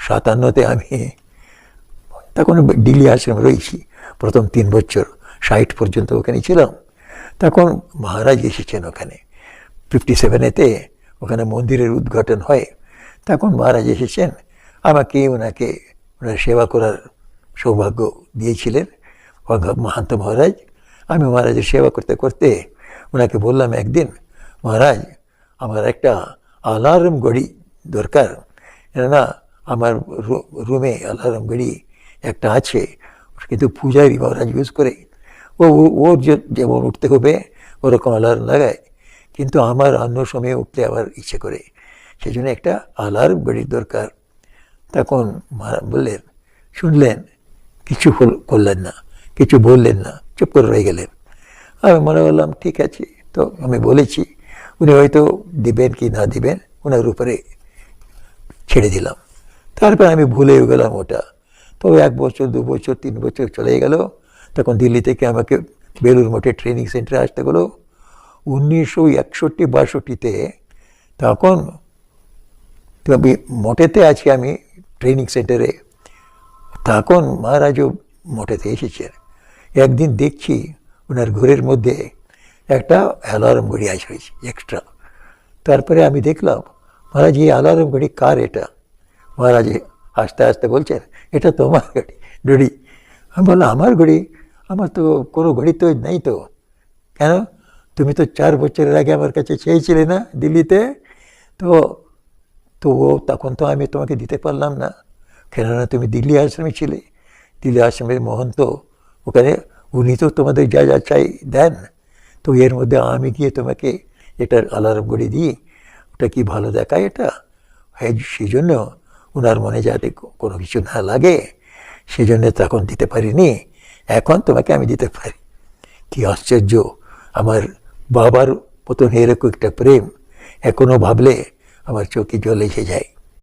57-তে আমি তখন দিল্লি আশ্রমে রয়েছি প্রথম 3 বছর, 60 পর্যন্ত ওখানে ছিলাম। তখন মহারাজ এসেছেন ওখানে 57-তে, ওখানে মন্দিরের উদ্ঘাটন হয়। তখন মহারাজ এসেছেন, আমাকে ওনার সেবা করার সৌভাগ্য দিয়েছিলেন মাহান্ত মহারাজ। আমি মহারাজের সেবা করতে করতে ওনাকে বললাম একদিন, মহারাজ আমার একটা অ্যালার্ম ঘড়ি দরকার, না আমার রুমে অ্যালার্ম ঘড়ি একটা আছে, কিন্তু পূজারি মহারাজ ইউজ করে, ওর যেমন উঠতে হবে ওরকম অ্যালার্ম লাগায়, কিন্তু আমার অন্য সময়ে উঠতে আবার ইচ্ছে করে, সেই জন্য একটা অ্যালার্ম ঘড়ির দরকার। তখন মহারাজ বললেন, শুনলেন, কিছু করলেন না, কিছু বললেন না, চুপ করে রয়ে গেলেন। আমি মনে করলাম ঠিক আছে, তো আমি বলেছি, উনি হয়তো দিবেন কি না দিবেন ওনার উপরে ছেড়ে দিলাম। তারপর আমি ভুলেও গেলাম ওটা। তো 1 বছর 2 বছর 3 বছর চলে গেল। তখন দিল্লি থেকে আমাকে বেলুর মঠে ট্রেনিং সেন্টারে আসতে হলো 1961-62-তে। তখন মঠেতে আছি আমি ট্রেনিং সেন্টারে, তখন মহারাজও মঠেতে এসেছেন। একদিন দেখছি ওনার ঘরের মধ্যে একটা অ্যালার্ম ঘড়ি আছে এক্সট্রা। তারপরে আমি দেখলাম, মহারাজ এই অ্যালার্ম ঘড়ি কার? এটা মহারাজ আস্তে আস্তে বলছেন, এটা তোমার ঘড়ি। আমি বললাম, আমার ঘড়ি? আমার তো কোনো ঘড়ি তো নেই। তো কেন? তুমি তো 4 বছরের আগে আমার কাছে চেয়েছিলে না দিল্লিতে? তো তো তখন তো আমি তোমাকে দিতে পারলাম না, কেননা তুমি দিল্লি আশ্রমে ছিলে। দিল্লি আশ্রমের মহন্ত ওখানে, উনি তো তোমাদের যা যা চাই দেন। তো এর মধ্যে আমি গিয়ে তোমাকে এটার অ্যালার্ম ঘড়ি দিই, ওটা কি ভালো দেখায়? এটা সেই জন্য ওনার মনে যাতে কোনো কিছু না লাগে, সেই জন্য তখন দিতে পারিনি, এখন তোমাকে আমি দিতে পারি। কি আশ্চর্য! আমার বাবার মতন এরকম একটা প্রেম এখনো ভাবলে আমার চোখে জল এসে যায়।